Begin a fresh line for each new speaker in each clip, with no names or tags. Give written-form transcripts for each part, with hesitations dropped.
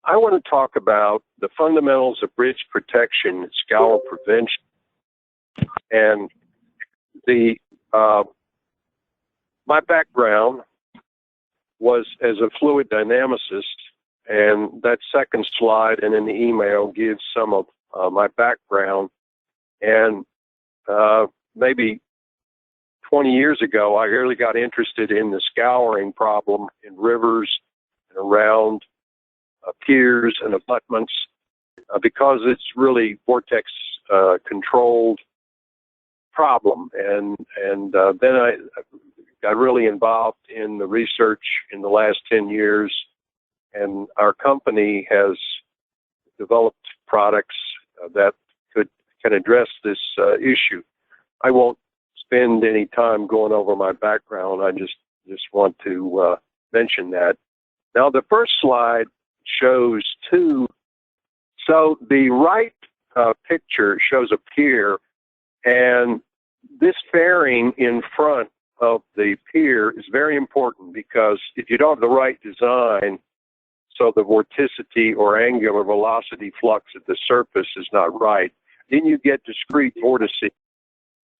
I want to talk about the fundamentals of bridge protection and scour prevention. And the my background was as a fluid dynamicist, and that second slide and in the email gives some of my background. And maybe 20 years ago, I really got interested in the scouring problem in rivers and around piers and abutments because it's really vortex controlled problem. And then I got really involved in the research in the last 10 years, and our company has developed products that can address this issue. I won't spend any time going over my background. I just want to mention that. Now, the first slide shows two. So the right picture shows a pier, and this fairing in front of the pier is very important because if you don't have the right design, so the vorticity or angular velocity flux at the surface is not right, then you get discrete vortices.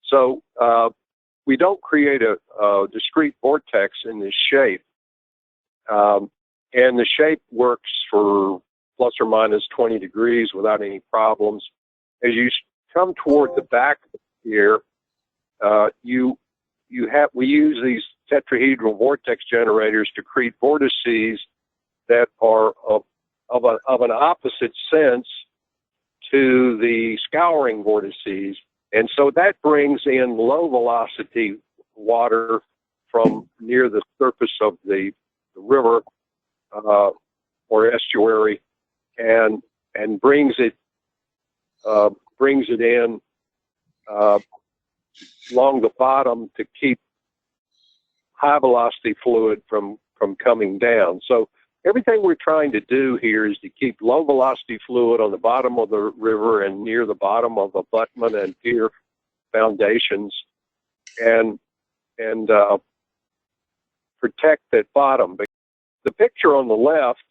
So we don't create a discrete vortex in this shape. And the shape works for plus or minus 20 degrees without any problems. As you come toward the back here, we use these tetrahedral vortex generators to create vortices that are of an opposite sense to the scouring vortices. And so that brings in low velocity water from near the surface of the river or estuary and brings it in along the bottom to keep high velocity fluid from coming down. So everything we're trying to do here is to keep low velocity fluid on the bottom of the river and near the bottom of abutment and pier foundations and protect that bottom. But the picture on the left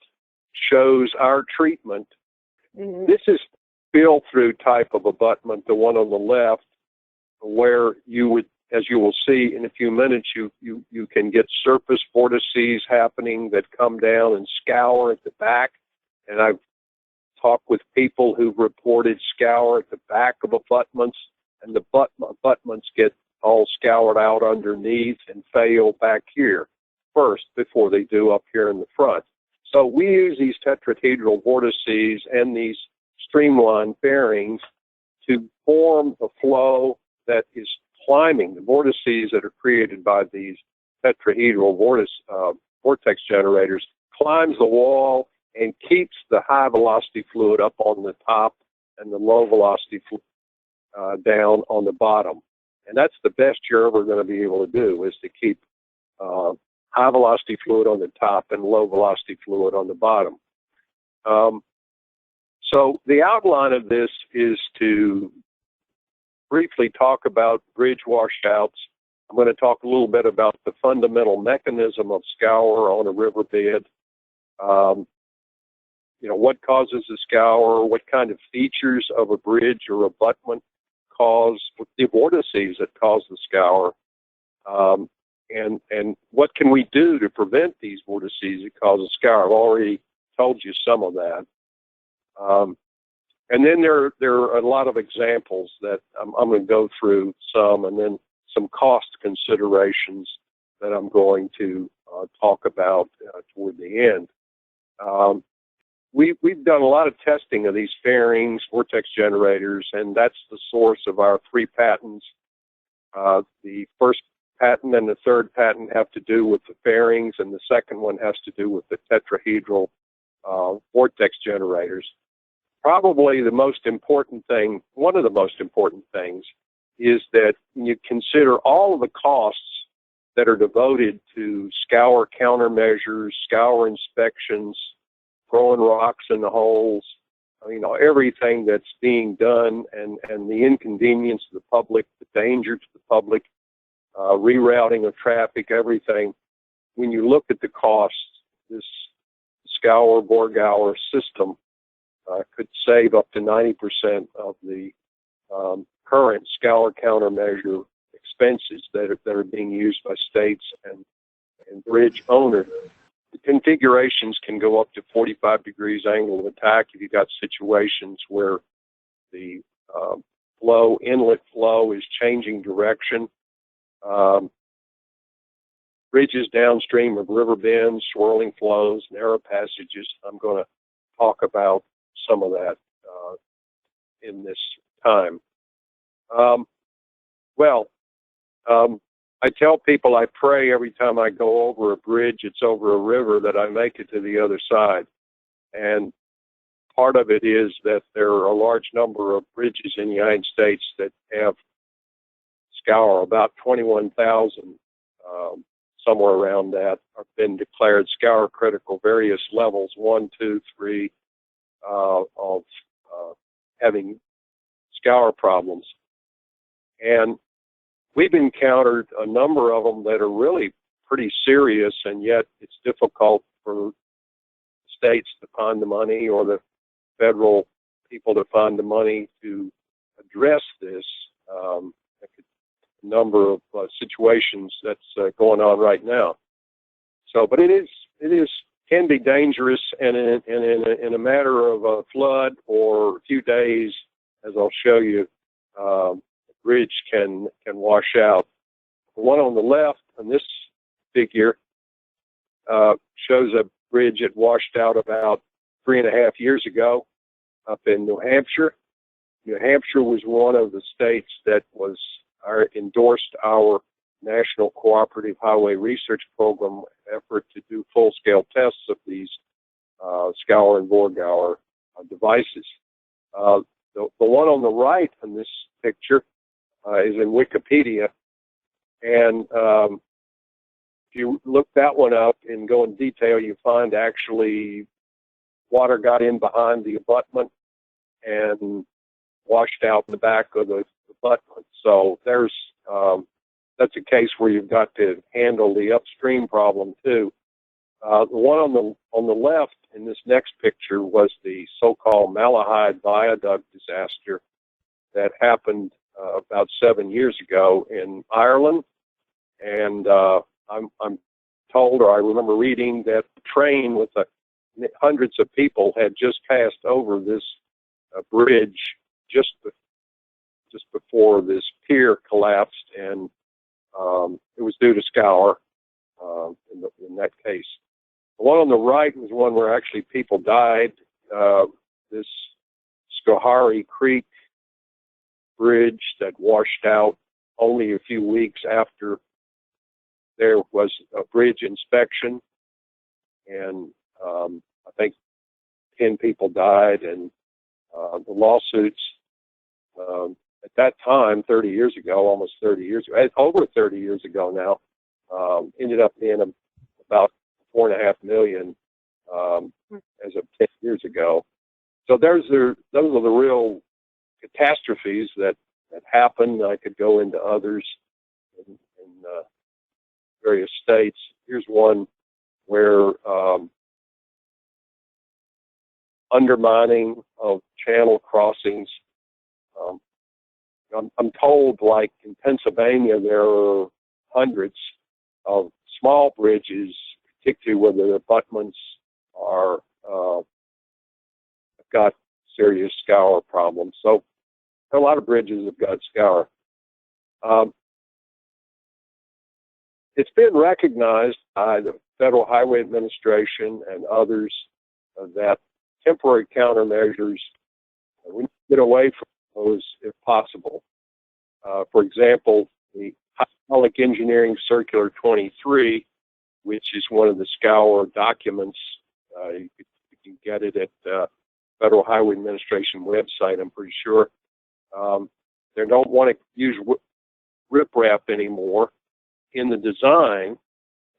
shows our treatment. Mm-hmm. This is fill through type of abutment, the one on the left, where you would, as you will see in a few minutes, you can get surface vortices happening that come down and scour at the back. And I've talked with people who've reported scour at the back of abutments, and the abutments get all scoured out underneath and fail back here first before they do up here in the front. So we use these tetrahedral vortices and these streamline fairings to form a flow that is climbing. The vortices that are created by these tetrahedral vortex generators climbs the wall and keeps the high velocity fluid up on the top and the low velocity fluid down on the bottom. And that's the best you're ever going to be able to do, is to keep high velocity fluid on the top and low velocity fluid on the bottom. So the outline of this is to briefly talk about bridge washouts. I'm going to talk a little bit about the fundamental mechanism of scour on a riverbed. What causes the scour, what kind of features of a bridge or abutment cause the vortices that cause the scour, and what can we do to prevent these vortices that cause the scour. I've already told you some of that. And then there are a lot of examples that I'm going to go through some, and then some cost considerations that I'm going to talk about toward the end. We've done a lot of testing of these fairings, vortex generators, and that's the source of our 3 patents. The first patent and the third patent have to do with the fairings, and the second one has to do with the tetrahedral vortex generators. Probably the most important thing, one of the most important things, is that when you consider all of the costs that are devoted to scour countermeasures, scour inspections, throwing rocks in the holes, everything that's being done, and the inconvenience to the public, the danger to the public, rerouting of traffic, everything. When you look at the costs, this Scour-Borgauer system could save up to 90% of the current Scour countermeasure expenses that are being used by states and bridge owners. The configurations can go up to 45 degrees angle of attack if you've got situations where the inlet flow is changing direction. Bridges downstream of river bends, swirling flows, narrow passages. I'm going to talk about some of that in this time. I tell people I pray every time I go over a bridge, it's over a river, that I make it to the other side. And part of it is that there are a large number of bridges in the United States that have Scour. About 21,000, somewhere around that, have been declared Scour critical, various levels, 1, 2, 3, of having Scour problems. And we've encountered a number of them that are really pretty serious, and yet it's difficult for states to find the money or the federal people to find the money to address this. A number of situations that's going on right now. So, but it can be dangerous, and in a matter of a flood or a few days, as I'll show you, the bridge can wash out. The one on the left on this figure shows a bridge that washed out about 3.5 years ago up in New Hampshire. New Hampshire was one of the states that endorsed our National Cooperative Highway Research Program effort to do full-scale tests of these Scour and Borgauer devices. The one on the right in this picture is in Wikipedia, and if you look that one up and go in detail, you find actually water got in behind the abutment and washed out the back of the abutment. So that's a case where you've got to handle the upstream problem too. The one on the left in this next picture was the so-called Malahide Viaduct disaster that happened about 7 years ago in Ireland, and I'm told, or I remember reading, that the train with hundreds of people had just passed over this bridge just before this pier collapsed, and it was due to Scour in that case. The one on the right was one where actually people died. This Schoharie Creek bridge that washed out only a few weeks after there was a bridge inspection, and I think 10 people died, and the lawsuits at that time, 30 years ago, almost 30 years ago, over 30 years ago now, ended up being about $4.5 million as of 10 years ago. So those are the real catastrophes that happened. I could go into others in various states. Here's one where undermining of channel crossings. I'm told, like in Pennsylvania, there are hundreds of small bridges, particularly where the abutments are got serious Scour problems. So a lot of bridges have got Scour. It's been recognized by the Federal Highway Administration and others that temporary countermeasures, we need to get away from those if possible. For example, the Hydraulic Engineering Circular 23, which is one of the Scour documents, you can get it at Federal Highway Administration website, I'm pretty sure. They don't want to use riprap anymore in the design.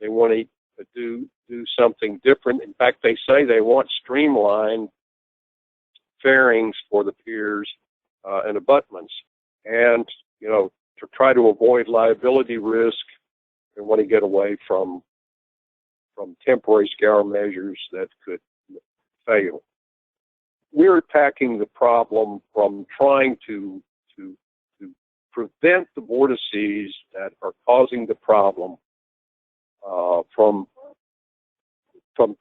They want to do something different. In fact, they say they want streamlined fairings for the piers and abutments. And, to try to avoid liability risk, they want to get away from temporary Scour measures that could fail. We're attacking the problem from trying to prevent the vortices that are causing the problem from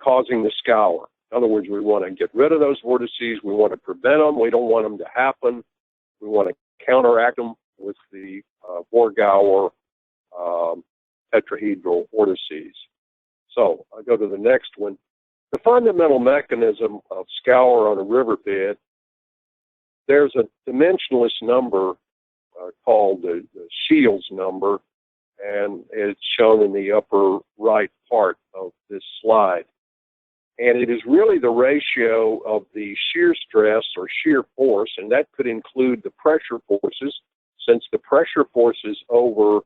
causing the scour. In other words, we want to get rid of those vortices. We want to prevent them. We don't want them to happen. We want to counteract them with the Vorgauer tetrahedral vortices. So I go to the next one. The fundamental mechanism of scour on a riverbed, there's a dimensionless number called the Shields number, and it's shown in the upper right part of this slide. And it is really the ratio of the shear stress or shear force, and that could include the pressure forces, since the pressure forces over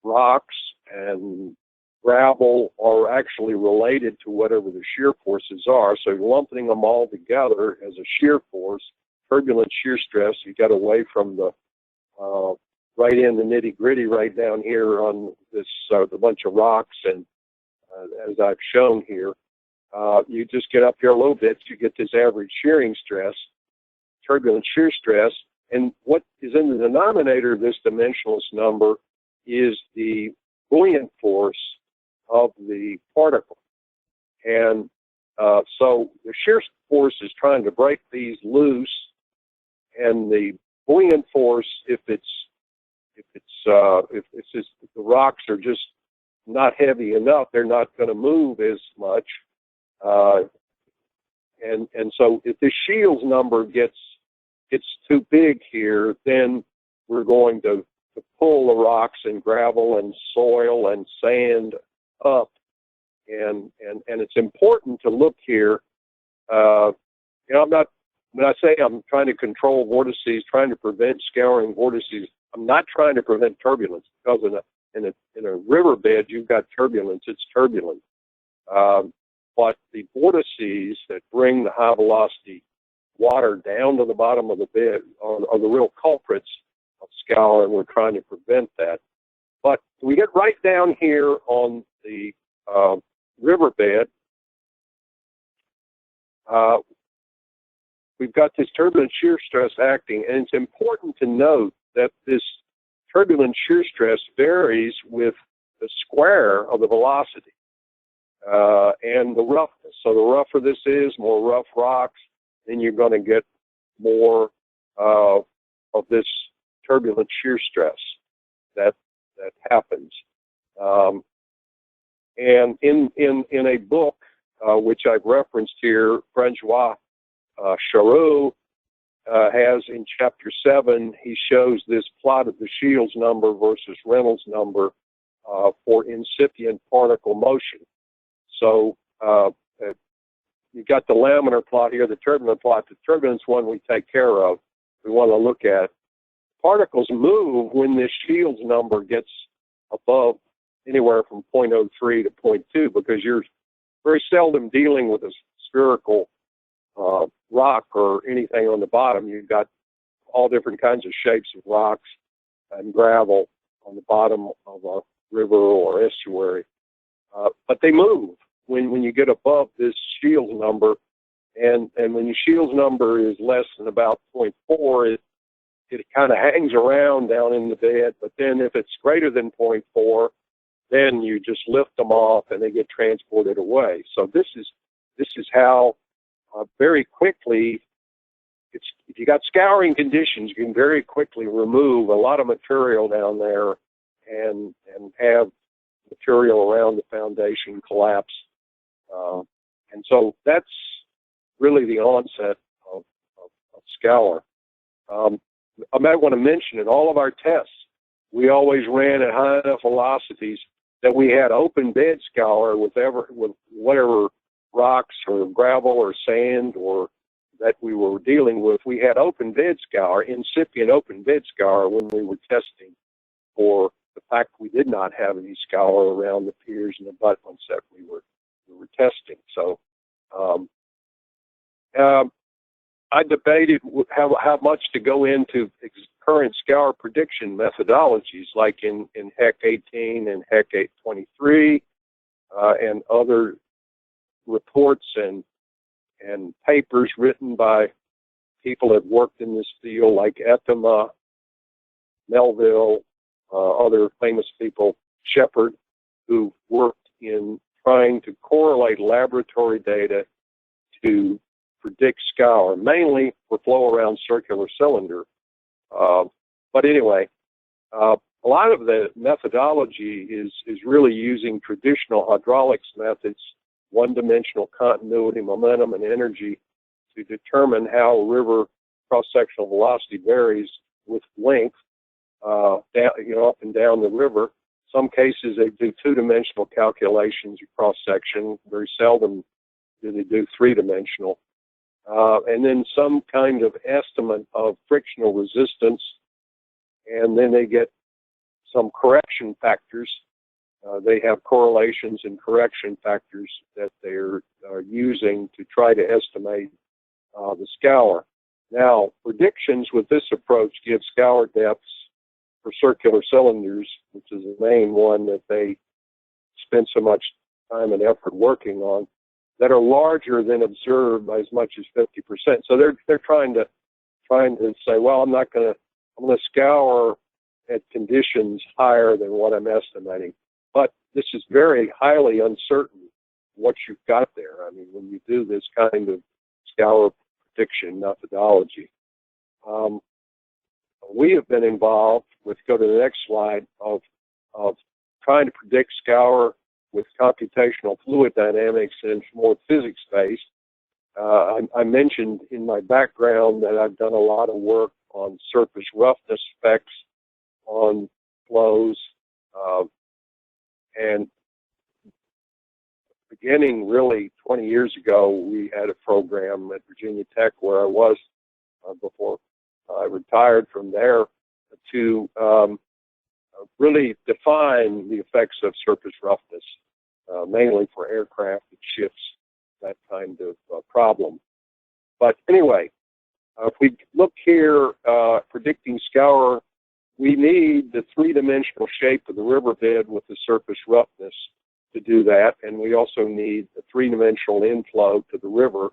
rocks and gravel are actually related to whatever the shear forces are. So you're lumping them all together as a shear force, turbulent shear stress. You got away from the right in the nitty gritty right down here on this the bunch of rocks, and as I've shown here, you just get up here a little bit, you get this average shearing stress, turbulent shear stress, and what is in the denominator of this dimensionless number is the buoyant force of the particle. And so the shear force is trying to break these loose, and the buoyant force, if the rocks are just not heavy enough, they're not going to move as much. And so if the Shields number gets too big here, then we're going to pull the rocks and gravel and soil and sand up. And it's important to look here. When I say I'm trying to control vortices, trying to prevent scouring vortices, I'm not trying to prevent turbulence, because in a riverbed, you've got turbulence. It's turbulent. But the vortices that bring the high velocity water down to the bottom of the bed are the real culprits of scour, and we're trying to prevent that. But we get right down here on the riverbed. We've got this turbulent shear stress acting, and it's important to note that this turbulent shear stress varies with the square of the velocity and the roughness. So the rougher this is, more rough rocks, then you're going to get more of this turbulent shear stress that happens. And in a book which I've referenced here, Francois Charot has in chapter 7, he shows this plot of the Shields number versus Reynolds number for incipient particle motion. So you've got the laminar plot here, the turbulent plot. The turbulence one we take care of, we want to look at. Particles move when this Shields number gets above anywhere from 0.03 to 0.2, because you're very seldom dealing with a spherical rock or anything on the bottom. You've got all different kinds of shapes of rocks and gravel on the bottom of a river or estuary. But they move when you get above this Shields number, and when your Shields number is less than about 0.4, it kind of hangs around down in the bed. But then if it's greater than 0.4, then you just lift them off and they get transported away. So this is how very quickly, if you got scouring conditions, you can very quickly remove a lot of material down there and have material around the foundation collapse. And so that's really the onset of scour. I might want to mention in all of our tests, we always ran at high enough velocities that we had open bed scour with whatever rocks or gravel or sand or that we were dealing with. We had open bed scour, incipient open bed scour, when we were testing for the fact we did not have any scour around the piers and abutments that we were testing. So I debated how much to go into current scour prediction methodologies, like in HEC 18 and HEC 823, and other reports and and papers written by people that worked in this field like Etema, Melville, other famous people, Shepard, who worked in trying to correlate laboratory data to predict scour, mainly for flow around circular cylinder. But anyway, a lot of the methodology is really using traditional hydraulics methods, one-dimensional continuity, momentum, and energy to determine how a river cross-sectional velocity varies with length, down, up and down the river. Some cases they do two-dimensional calculations of cross-section. Very seldom do they do three-dimensional. And then some kind of estimate of frictional resistance, and then they get some correction factors. They have correlations and correction factors that they're using to try to estimate the scour. Now, predictions with this approach give scour depths for circular cylinders, which is the main one that they spend so much time and effort working on, that are larger than observed by as much as 50%. So they're trying to say, well, I'm going to scour at conditions higher than what I'm estimating. But this is very highly uncertain what you've got there. I mean, when you do this kind of scour prediction methodology. We have been involved with, go to the next slide, of trying to predict scour with computational fluid dynamics and more physics-based. I mentioned in my background that I've done a lot of work on surface roughness effects on flows, and beginning really 20 years ago, we had a program at Virginia Tech where I was before I retired from there to really define the effects of surface roughness, mainly for aircraft and ships, that kind of problem. But anyway, if we look here, predicting scour, we need the three-dimensional shape of the riverbed with the surface roughness to do that, and we also need the three-dimensional inflow to the river,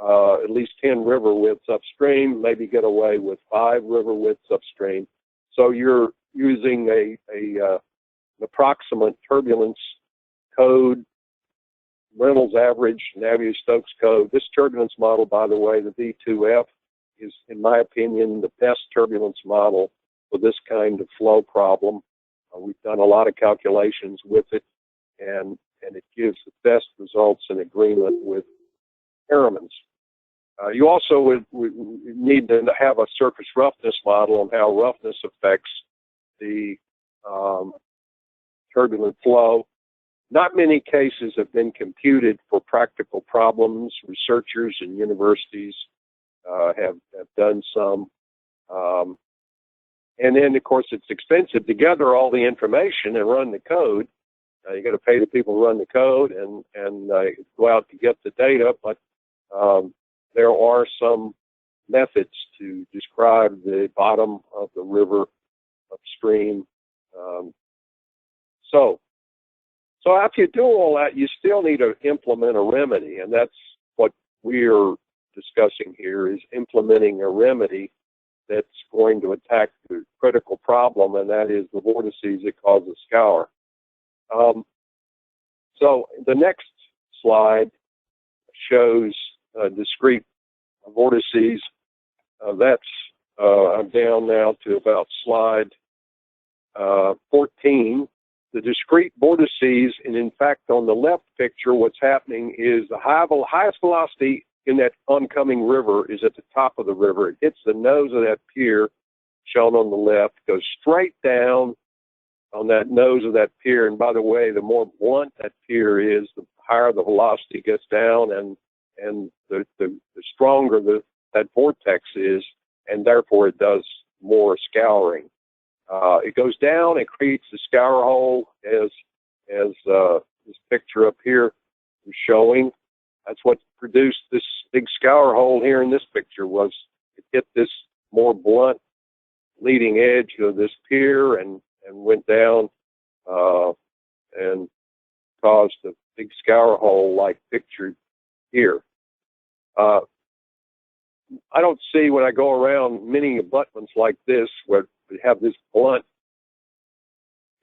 at least 10 river widths upstream, maybe get away with 5 river widths upstream. So you're using an approximate turbulence code, Reynolds average, Navier-Stokes code. This turbulence model, by the way, the V2F, is, in my opinion, the best turbulence model for this kind of flow problem. We've done a lot of calculations with it, and it gives the best results in agreement with Harriman's. You also would need to have a surface roughness model on how roughness affects the turbulent flow. Not many cases have been computed for practical problems. Researchers and universities have done some. And then, of course, it's expensive to gather all the information and run the code. You got to pay the people who run the code and go out to get the data, but there are some methods to describe the bottom of the river upstream. So after you do all that, you still need to implement a remedy, and that's what we're discussing here, is implementing a remedy that's going to attack the critical problem, and that is the vortices that cause the scour. So the next slide shows discrete vortices. I'm down now to about slide 14. The discrete vortices, and in fact, on the left picture, what's happening is the highest velocity in that oncoming river is at the top of the river. It hits the nose of that pier, shown on the left, goes straight down on that nose of that pier. And by the way, the more blunt that pier is, the higher the velocity gets down, and the stronger that vortex is, and therefore it does more scouring. It goes down, it creates the scour hole, as this picture up here is showing. That's what produced this big scour hole here in this picture. Was it hit this more blunt leading edge of this pier and went down and caused a big scour hole like pictured here. Uh, I don't see when I go around many abutments like this where we have this blunt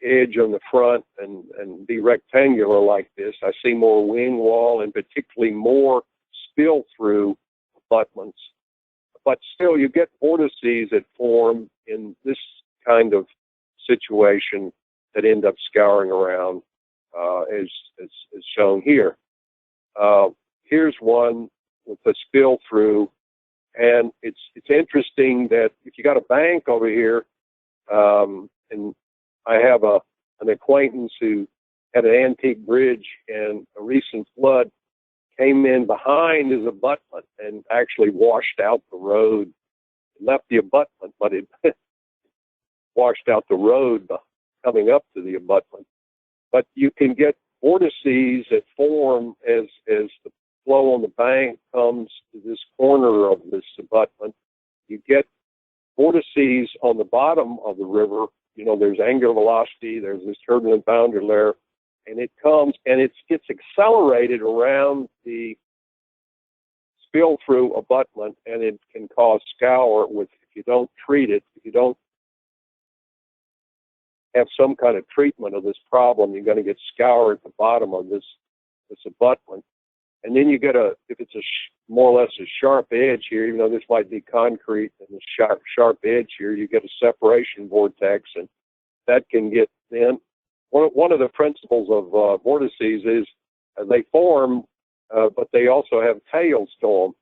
edge on the front and be rectangular like this. I see more wing wall and particularly more spill through abutments. But still, you get vortices that form in this kind of situation that end up scouring around, as shown here. Here's one with a spill through, and it's interesting that if you got a bank over here, and I have an acquaintance who had an antique bridge, and a recent flood came in behind his abutment and actually washed out the road. It left the abutment, but it washed out the road coming up to the abutment. But you can get vortices that form as the flow on the bank comes to this corner of this abutment. You get vortices on the bottom of the river. You know, there's angular velocity, there's this turbulent boundary layer, and it comes and it gets accelerated around the spill through abutment, and it can cause scour if you don't treat it, if you don't have some kind of treatment of this problem, you're going to get scour at the bottom of this abutment. And then you get if it's more or less a sharp edge here, even though this might be concrete and a sharp edge here, you get a separation vortex, and that can get thin. One of the principles of vortices is they form, but they also have tails to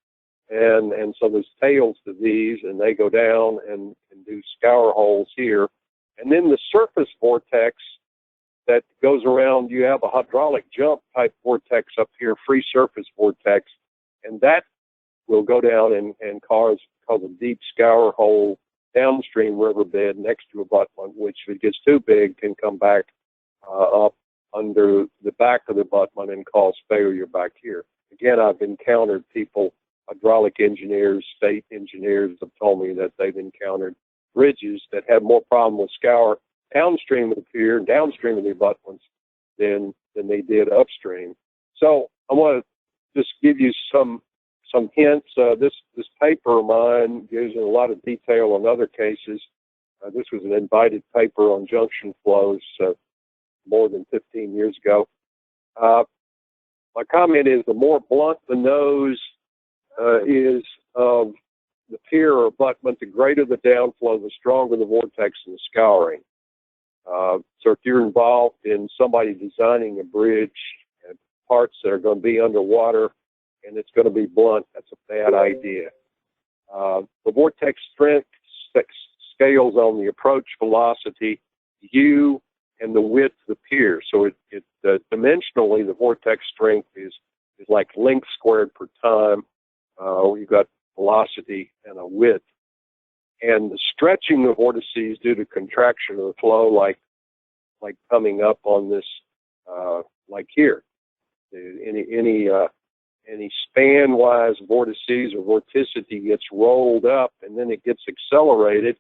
them. And so there's tails to these, and they go down and do scour holes here. And then the surface vortex that goes around, you have a hydraulic jump type vortex up here, free surface vortex, and that will go down and cause a deep scour hole downstream riverbed next to abutment, which if it gets too big can come back up under the back of the abutment and cause failure back here. Again, I've encountered people, hydraulic engineers, state engineers have told me that they've encountered bridges that have more problem with scour downstream of the pier and downstream of the abutments than they did upstream. So I want to just give you some hints. This paper of mine gives a lot of detail on other cases. This was an invited paper on junction flows more than 15 years ago. My comment is the more blunt the nose is of the pier or abutment, the greater the downflow, the stronger the vortex and the scouring. So if you're involved in somebody designing a bridge and parts that are going to be underwater and it's going to be blunt, that's a bad idea. The vortex strength scales on the approach velocity, U, and the width of the pier. So dimensionally, the vortex strength is like length squared per time. You've got velocity and a width. And the stretching of vortices due to contraction of the flow, like coming up on this, like here. Any span-wise vortices or vorticity gets rolled up, and then it gets accelerated.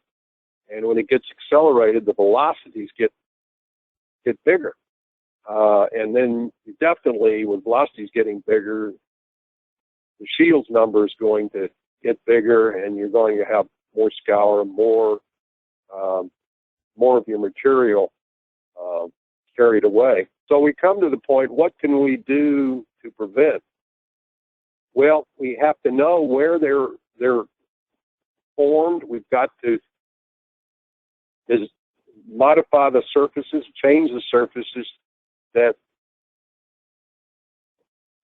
And when it gets accelerated, the velocities get bigger. And then definitely, with velocities getting bigger, the Shields number is going to get bigger, and you're going to have more scour, more of your material carried away. So we come to the point, what can we do to prevent? Well, we have to know where they're formed. We've got to modify the surfaces, change the surfaces that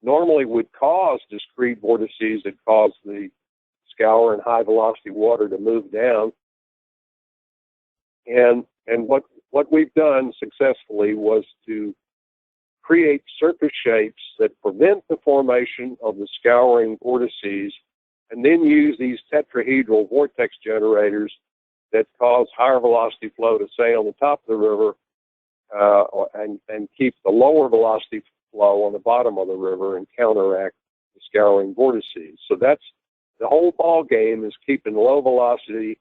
normally would cause discrete vortices that cause the scour and high velocity water to move down. And what we've done successfully was to create surface shapes that prevent the formation of the scouring vortices, and then use these tetrahedral vortex generators that cause higher velocity flow to stay on the top of the river and keep the lower velocity flow on the bottom of the river and counteract the scouring vortices. So that's the whole ball game, is keeping low velocity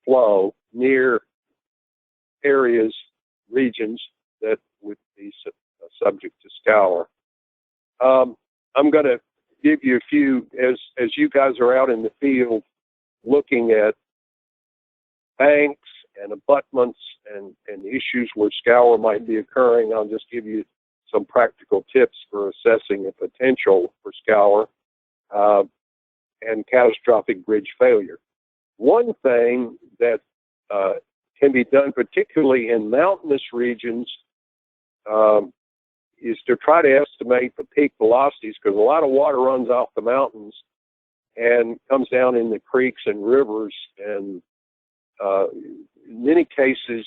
flow near areas, regions that would be subject to scour. I'm going to give you a few, as you guys are out in the field looking at banks and abutments and issues where scour might be occurring. I'll just give you some practical tips for assessing a potential for scour and catastrophic bridge failure. One thing that can be done, particularly in mountainous regions, is to try to estimate the peak velocities, because a lot of water runs off the mountains and comes down in the creeks and rivers. And in many cases,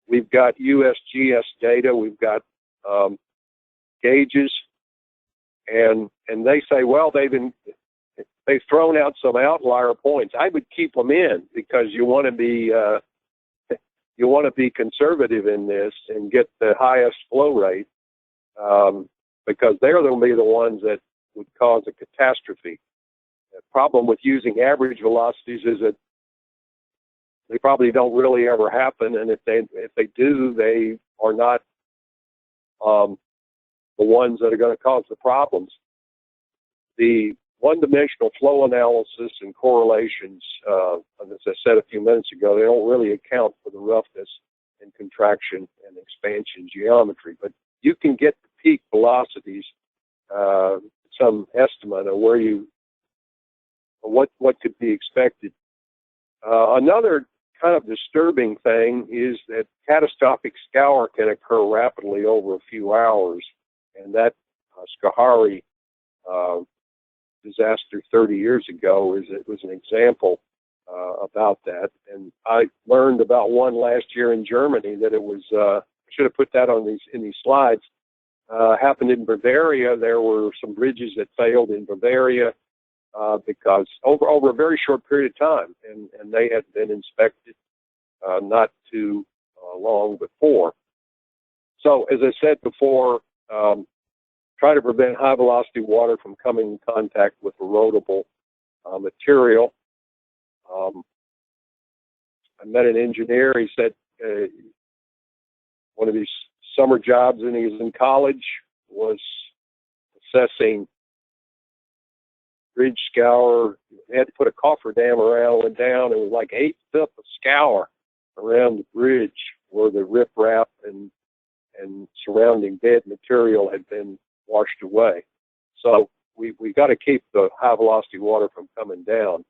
we've got USGS data, we've got gauges, and they say, well, they've thrown out some outlier points. I would keep them in, because you want to be conservative in this and get the highest flow rate, because they're going to be the ones that would cause a catastrophe. The problem with using average velocities is that they probably don't really ever happen, and if they do, they are not the ones that are going to cause the problems. The one-dimensional flow analysis and correlations, as I said a few minutes ago, they don't really account for the roughness and contraction and expansion geometry, but you can get the peak velocities, some estimate of what could be expected. Another kind of disturbing thing is that catastrophic scour can occur rapidly over a few hours, and that Scour disaster 30 years ago was an example about that. And I learned about one last year in Germany that it was, I should have put that in these slides, happened in Bavaria. There were some bridges that failed in Bavaria because over a very short period of time, and they had been inspected not too long before. So as I said before, try to prevent high velocity water from coming in contact with erodible material. I met an engineer. He said one of his summer jobs when he was in college was assessing bridge scour. They had to put a cofferdam around, went down. It was like 8 feet of scour around the bridge where the riprap and surrounding dead material had been washed away. So we got to keep the high velocity water from coming down.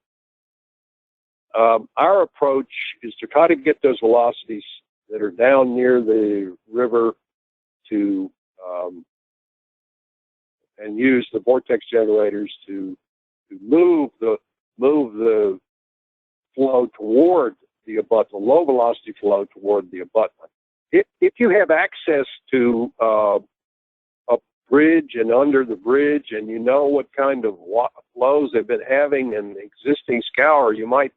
Our approach is to try to get those velocities that are down near the river to and use the vortex generators to move the flow toward the abutment, low velocity flow toward the abutment. If you have access to a bridge and under the bridge, and you know what kind of flows they've been having in existing scour, you might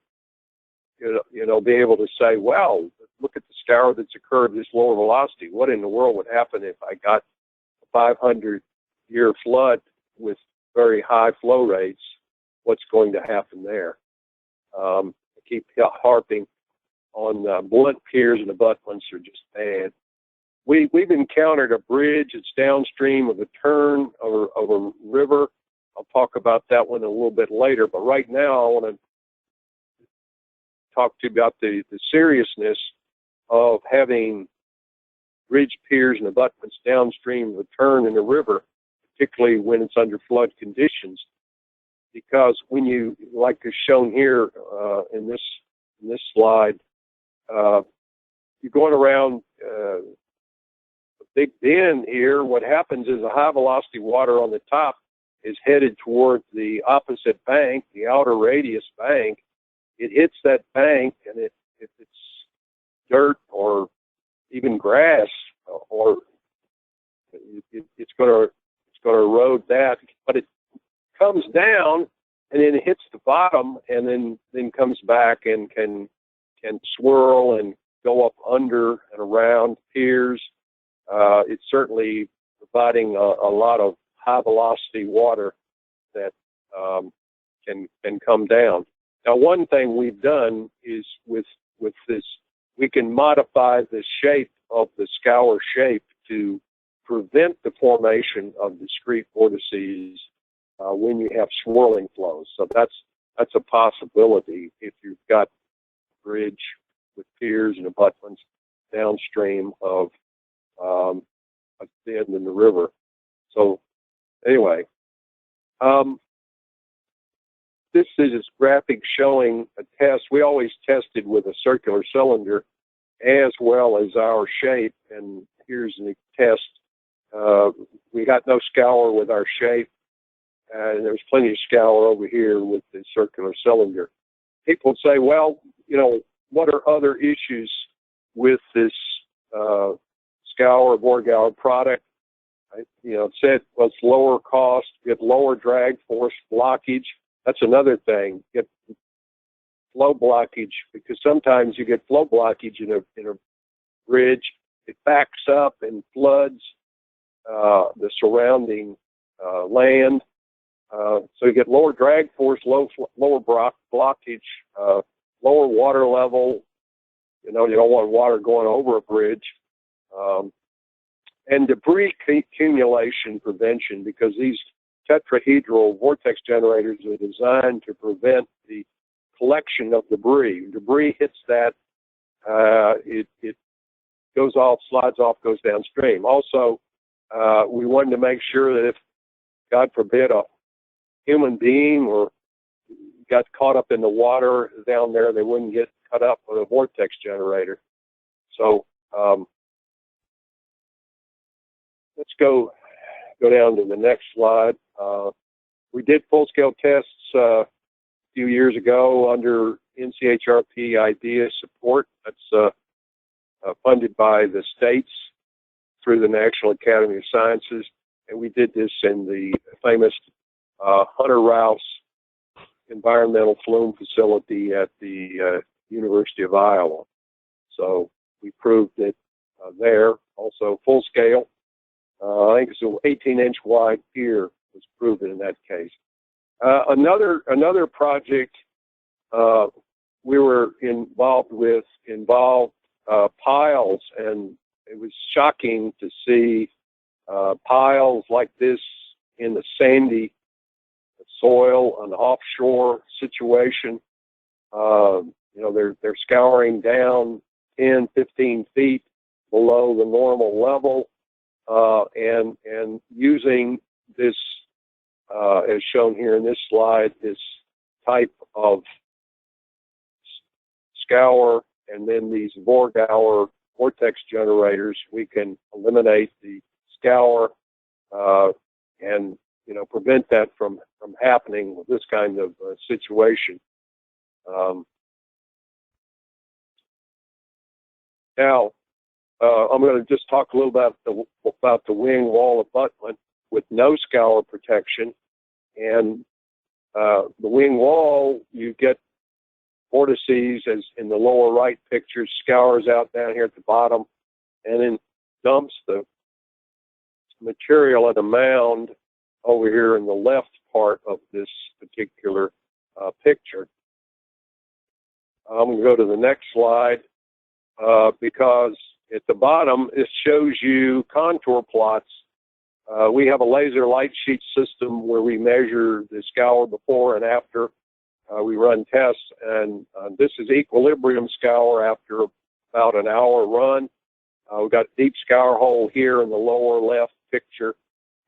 be able to say, well, look at the scour that's occurred this lower velocity. What in the world would happen if I got a 500-year flood with very high flow rates? What's going to happen there? I keep harping on blunt piers and abutments are just bad. We've encountered a bridge that's downstream of a turn of a river. I'll talk about that one a little bit later, but right now I want to talk to you about the seriousness of having bridge piers and abutments downstream of a turn in a river, particularly when it's under flood conditions. Because when you, like is shown here in this slide, you're going around a big bend here. What happens is the high velocity water on the top is headed toward the opposite bank, the outer radius bank. It hits that bank, and if it's dirt or even grass, or it's going to erode that. But it comes down and then it hits the bottom, and then comes back and can swirl and go up under and around piers. It's certainly providing a lot of high velocity water that can come down. Now, one thing we've done is with this, we can modify the shape of the scour shape to prevent the formation of discrete vortices when you have swirling flows. So that's a possibility if you've got a bridge with piers and abutments downstream of a bend in the river. So anyway, this is a graphic showing a test. We always tested with a circular cylinder as well as our shape, and here's the test. We got no scour with our shape, and there's plenty of scour over here with the circular cylinder. People say, well, you know, what are other issues with this Scour Vorgauer product? You know, it said, well, it's lower cost, get lower drag force blockage. That's another thing. Get flow blockage, because sometimes you get flow blockage in a bridge. It backs up and floods the surrounding land. So you get lower drag force, lower blockage, lower water level. You know, you don't want water going over a bridge. And debris accumulation prevention, because these tetrahedral vortex generators are designed to prevent the collection of debris. Debris hits that, it goes off, slides off, goes downstream. Also, we wanted to make sure that if, God forbid, a human being or got caught up in the water down there, they wouldn't get cut up with a vortex generator. So let's go down to the next slide. We did full-scale tests a few years ago under NCHRP IDEA support. That's funded by the states through the National Academy of Sciences. And we did this in the famous Hunter Rouse Environmental Flume Facility at the University of Iowa. So we proved it there. Also full scale. I think it's an 18-inch wide pier was proven in that case. Another project we were involved with involved piles, and it was shocking to see piles like this in the sandy soil, an offshore situation. You know, they're scouring down 10, 15 feet below the normal level, and using this, as shown here in this slide, this type of scour and then these Vorgauer vortex generators, we can eliminate the scour and, you know, prevent that from happening with this kind of situation. Now, I'm going to just talk a little about the wing wall abutment with no scour protection. And the wing wall, you get vortices, as in the lower right picture, scours out down here at the bottom, and then dumps the material at a mound over here in the left part of this particular picture. I'm going to go to the next slide because at the bottom it shows you contour plots. We have a laser light sheet system where we measure the scour before and after. We run tests, and this is equilibrium scour after about an hour run. We've got a deep scour hole here in the lower left picture,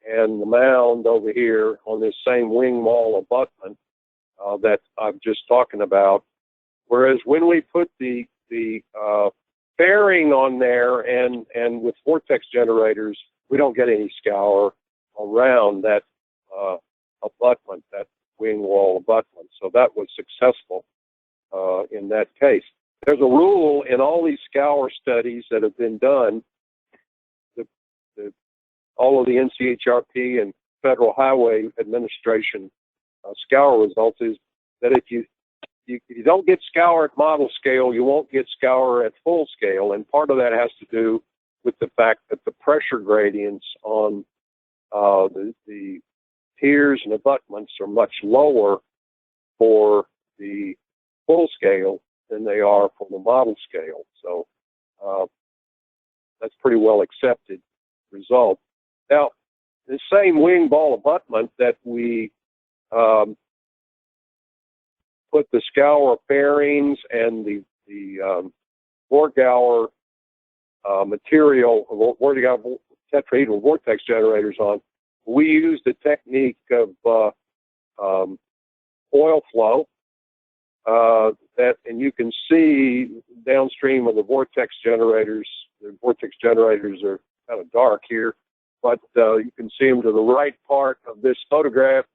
and the mound over here on this same wing wall abutment that I'm just talking about. Whereas when we put the fairing on there and with vortex generators, we don't get any scour around that abutment, that wing wall abutment. So that was successful in that case. There's a rule in all these scour studies that have been done, all of the NCHRP and Federal Highway Administration scour results, is that if you don't get scour at model scale, you won't get scour at full scale. And part of that has to do with the fact that the pressure gradients on the piers and abutments are much lower for the full scale than they are for the model scale. So that's pretty well accepted result. Now, the same wing ball abutment that we put the Scour fairings and the Vorgauer material, Vorgauer tetrahedral vortex generators on. We used the technique of oil flow and you can see downstream of the vortex generators. The vortex generators are kind of dark here, but you can see them to the right part of this photograph.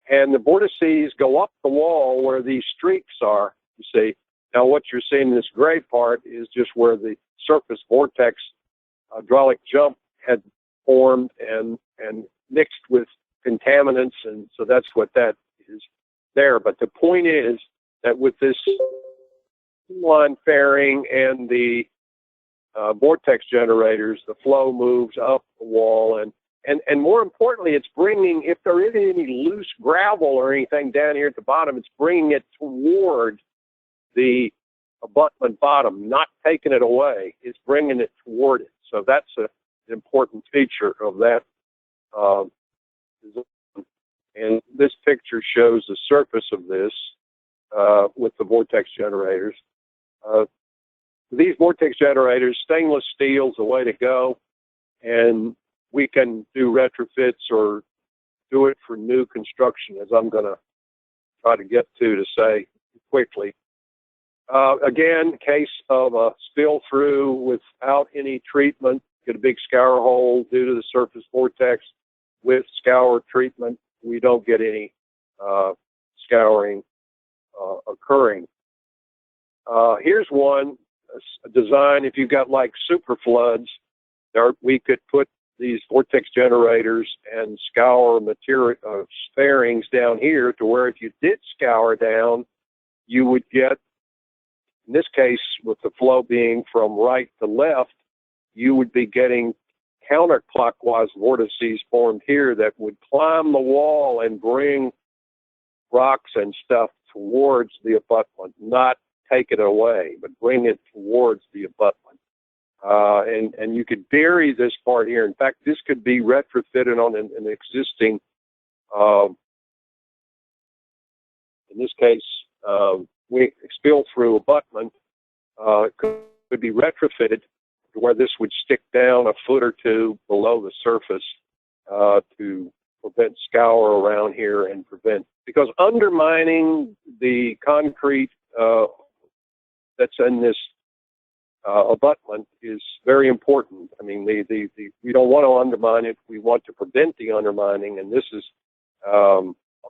And the vortices go up the wall where these streaks are, you see. Now what you're seeing in this gray part is just where the surface vortex hydraulic jump had formed and mixed with contaminants, and so that's what that is there. But the point is that with this line fairing and the vortex generators, the flow moves up the wall, and more importantly, it's bringing, if there is any loose gravel or anything down here at the bottom, it's bringing it toward the abutment bottom, not taking it away. It's bringing it toward it. So that's an important feature of that design. And this picture shows the surface of this with the vortex generators. These vortex generators, stainless steel is the way to go, and we can do retrofits or do it for new construction, as I'm going to try to get to say quickly. Again, case of a spill through without any treatment, get a big scour hole due to the surface vortex. With scour treatment, we don't get any scouring occurring. Here's one, a design. If you've got like super floods, we could put these vortex generators and scour material fairings down here to where if you did scour down, you would get, in this case, with the flow being from right to left, you would be getting counterclockwise vortices formed here that would climb the wall and bring rocks and stuff towards the abutment, not take it away, but bring it towards the abutment. And you could bury this part here. In fact, this could be retrofitted on an existing, in this case, we spill through abutment. It could be retrofitted to where this would stick down a foot or two below the surface to prevent scour around here and prevent, because undermining the concrete that's in this abutment is very important. I mean, we don't want to undermine it. We want to prevent the undermining, and this is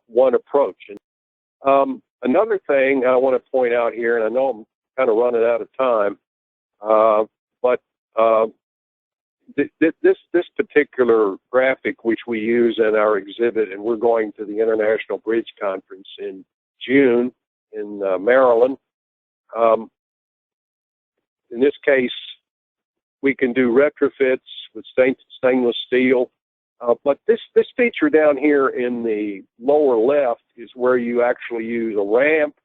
one approach. And another thing I want to point out here, and I know I'm kind of running out of time, but this particular graphic, which we use in our exhibit, and we're going to the International Bridge Conference in June in Maryland. In this case, we can do retrofits with stainless steel. But this feature down here in the lower left is where you actually use a ramp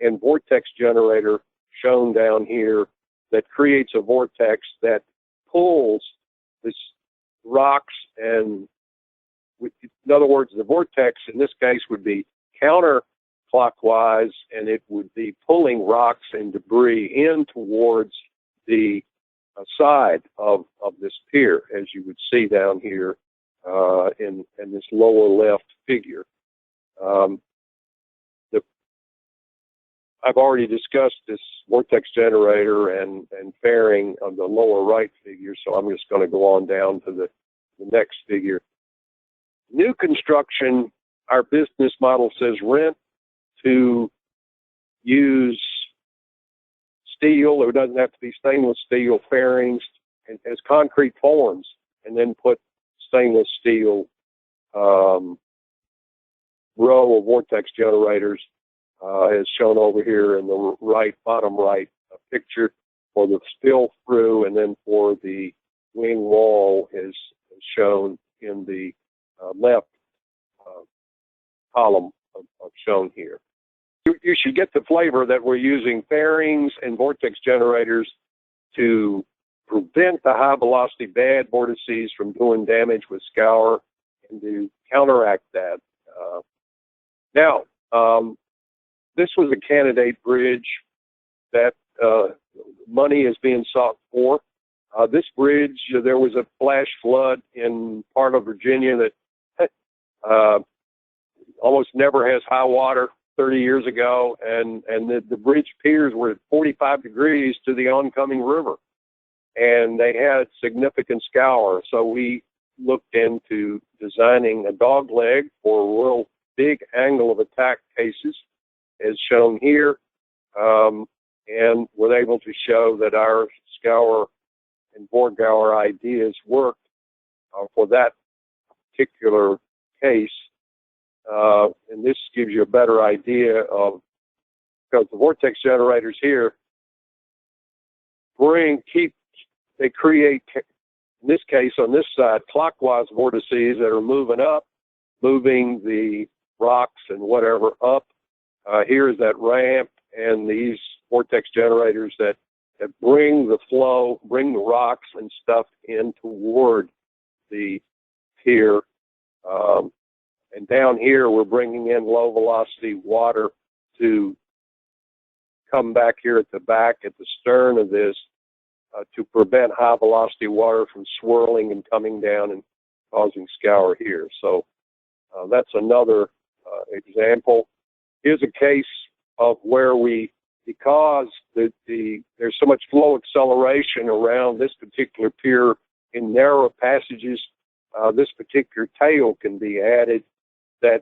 and vortex generator shown down here that creates a vortex that pulls this rocks, and in other words, the vortex in this case would be counterclockwise, and it would be pulling rocks and debris in towards the side of this pier, as you would see down here in this lower left figure. I've already discussed this vortex generator and fairing on the lower right figure, so I'm just going to go on down to the next figure. New construction, our business model says rent to use steel, or it doesn't have to be stainless steel fairings and as concrete forms, and then put stainless steel row of vortex generators as shown over here in the right, bottom right picture for the spill through, and then for the wing wall is shown in the left column of shown here. You should get the flavor that we're using fairings and vortex generators to prevent the high velocity bad vortices from doing damage with scour, and to counteract that Now, this was a candidate bridge that money is being sought for. This bridge, there was a flash flood in part of Virginia that almost never has high water 30 years ago, and the bridge piers were at 45 degrees to the oncoming river, and they had significant scour. So we looked into designing a dog leg for real big angle of attack cases, as shown here, and were able to show that our scour and Borgauer ideas worked for that particular case. And this gives you a better idea of, because the vortex generators here they create, in this case on this side, clockwise vortices that are moving up, moving the rocks and whatever up. Here is that ramp, and these vortex generators that bring the flow, bring the rocks and stuff in toward the pier. And down here, we're bringing in low velocity water to come back here at the back, at the stern of this, to prevent high velocity water from swirling and coming down and causing scour here. So that's another example. Here's a case of where because there's so much flow acceleration around this particular pier in narrow passages, this particular tail can be added that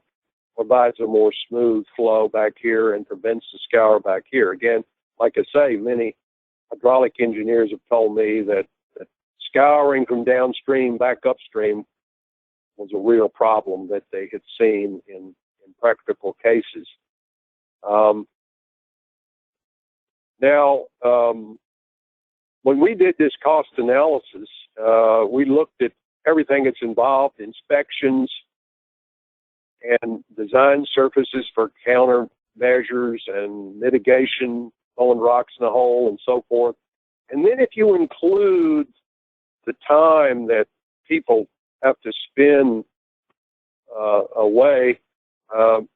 provides a more smooth flow back here and prevents the scour back here. Again, like I say, many hydraulic engineers have told me that scouring from downstream back upstream was a real problem that they had seen in practical cases. Now, when we did this cost analysis, we looked at everything that's involved, inspections and design surfaces for countermeasures and mitigation, throwing rocks in the hole and so forth. And then if you include the time that people have to spend away, you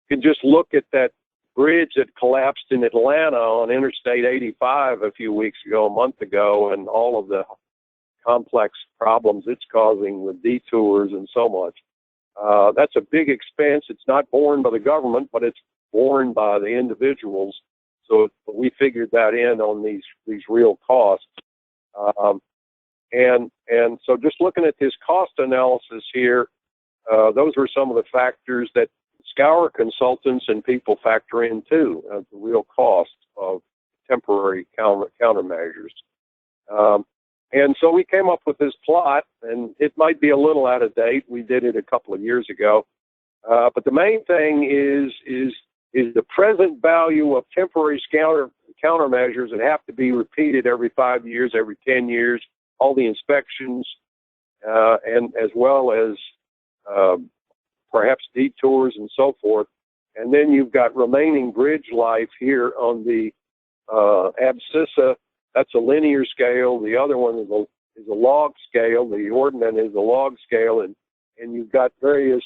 can just look at that bridge that collapsed in Atlanta on Interstate 85 a few weeks ago, a month ago, and all of the complex problems it's causing with detours and so much. That's a big expense. It's not borne by the government, but it's borne by the individuals. So we figured that in on these real costs. And so just looking at this cost analysis here, those were some of the factors that scour consultants and people factor in too, the real cost of temporary countermeasures. And so we came up with this plot, and it might be a little out of date. We did it a couple of years ago. But the main thing is the present value of temporary countermeasures that have to be repeated every 5 years, every 10 years, all the inspections, and as well as perhaps detours and so forth. And then you've got remaining bridge life here on the abscissa. That's a linear scale. The other one is a log scale. The ordinate is a log scale, and you've got various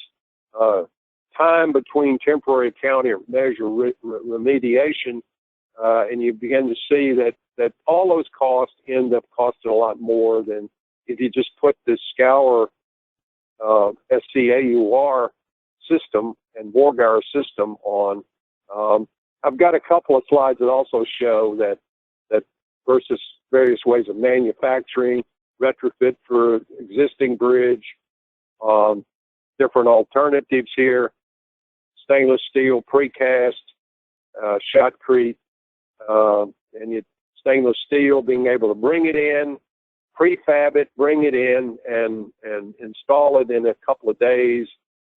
time between temporary countermeasure remediation, and you begin to see that all those costs end up costing a lot more than if you just put this Scour SCAUR system and Borgauer system on. I've got a couple of slides that also show that versus various ways of manufacturing, retrofit for existing bridge, different alternatives here, stainless steel precast, shotcrete, and stainless steel, being able to bring it in, prefab it, bring it in, and install it in a couple of days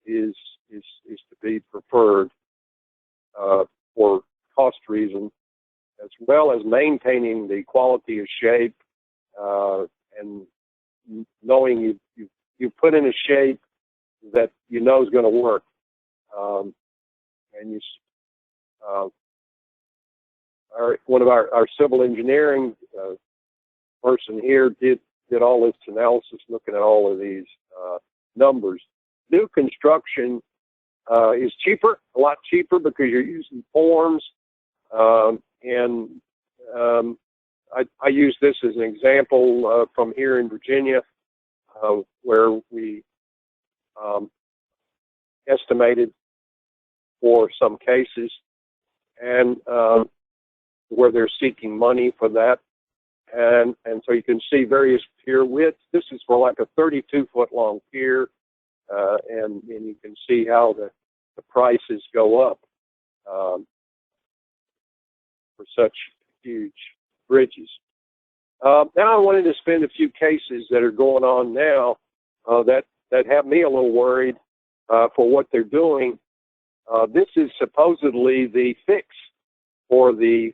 is to be preferred for cost reasons, as well as maintaining the quality of shape and knowing you put in a shape that you know is going to work. And one of our civil engineering person here did all this analysis looking at all of these numbers. New construction is cheaper, a lot cheaper, because you're using forms. And I use this as an example from here in Virginia, where we estimated for some cases, and where they're seeking money for that. And so you can see various pier widths. This is for like a 32-foot long pier, and you can see how the prices go up for such huge bridges. Now I wanted to spend a few cases that are going on now that have me a little worried for what they're doing. This is supposedly the fix for the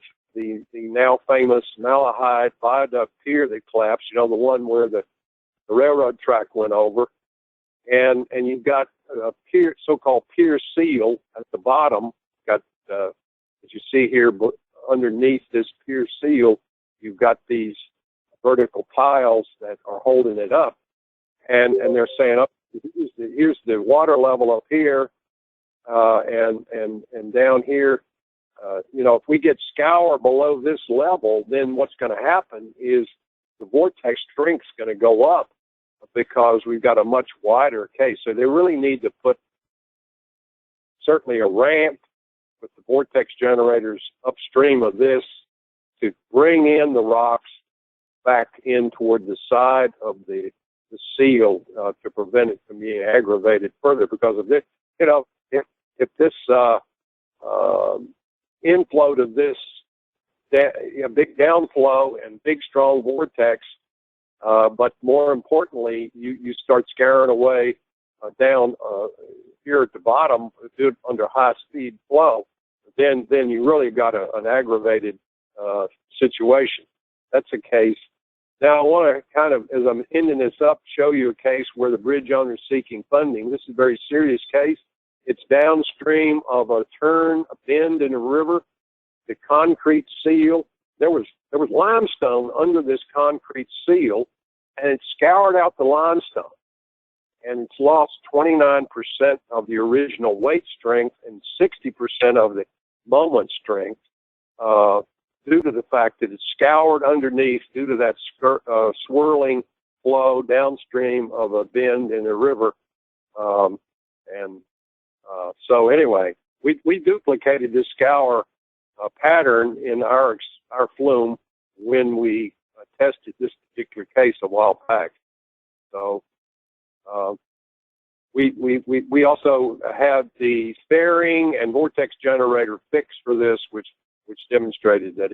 now famous Malahide Viaduct Pier that collapsed, you know, the one where the railroad track went over. And you've got a pier, so-called pier seal at the bottom. Got, as you see here, underneath this pier seal, you've got these vertical piles that are holding it up. And they're saying, oh, here's the water level up here, and down here. You know, if we get scour below this level, then what's going to happen is the vortex strength's going to go up, because we've got a much wider case. So they really need to put certainly a ramp with the vortex generators upstream of this to bring in the rocks back in toward the side of the seal to prevent it from being aggravated further. Because of this, you know, if this inflow to this big downflow and big strong vortex, but more importantly, you start scaring away down here at the bottom under high speed flow, then you really got an aggravated situation. That's a case. Now I want to kind of, as I'm ending this up, show you a case where the bridge owner is seeking funding. This is a very serious case. It's downstream of a turn, a bend in a river. The concrete seal, there was limestone under this concrete seal, and it scoured out the limestone, and it's lost 29% of the original weight strength and 60% of the moment strength due to the fact that it's scoured underneath due to that swirling flow downstream of a bend in a river. So anyway, we duplicated this scour pattern in our flume when we tested this particular case a while back. So we also have the fairing and vortex generator fix for this, which demonstrated that